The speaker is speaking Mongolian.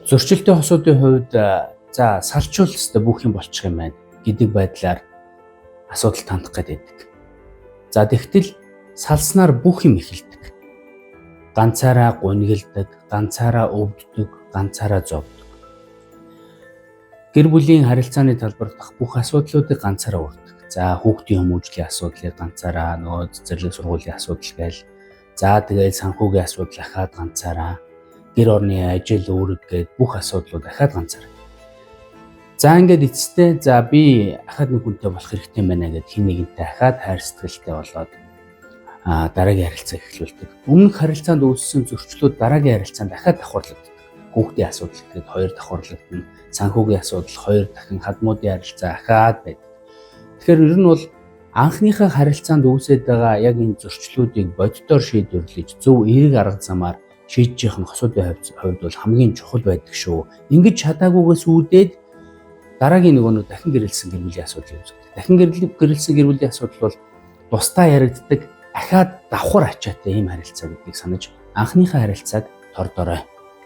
Зөрчилтэй хосуудын хувьд за салжуул өстой бүх юм болчих юм байна гэдэг байдлаар асуудал тандах гэдэг. За тэгтэл салснаар бүх юм эхэлдэг. Ганцаараа гунигэлдэг, ганцаараа өвддөг, ганцаараа зовдөг. Гэр бүлийн харилцааны талбар дах бүх асуудлуудыг ганцаараа урддаг. За хүүхдийн хүмүүжлийн асуудлыг ганцаараа, нөгөө цэцэрлэг сургуулийн асуудал гээл. За тэгээд санхүүгийн асуудал ахаад ганцаараа, гэр орны ажил үүрэг гээд бүх асуудлууд ахаад ганцаараа. За ингээд эцэстээ за би ахаад нэг хүнтэй болох хэрэгтэй байна гэд хин нэгэнтэй ахаад хайр сэтгэлтэй болоод дараагийн харилцаа эхлүүлдэг. Өмнөх харилцаанд үүссэн зөрчлүүд дараагийн харилцаанд дахиад давхарлагддаг. Хүүхдийн асуудал гэхэд хоёр давхарлагдана, санхүүгийн асуудал хоёр дахин, хадмуудын харилцаа ахаад байдаг. Тэгэхээр ер нь бол анхныхаа харилцаанд үүсэж байгаа яг энэ зөрчлүүдийг боддоор шийдвэрлэж зөв эерэг арга замаар шийдэж явах нь хосуудын хувьд бол хамгийн чухал байдаг шүү. Ингэж чадаагүйгээс үүдээд дараагийн нөгөө дахин гэрэлсэн гэр бүлийн асуудал үүсдэг. Дахин гэрэлсэн гэр бүлийн асуудал бол тусдаа яригддаг, ахаад давхар ачаатай ийм харилцаа гэдгийг санаж анхныхаа харилцааг тордорой.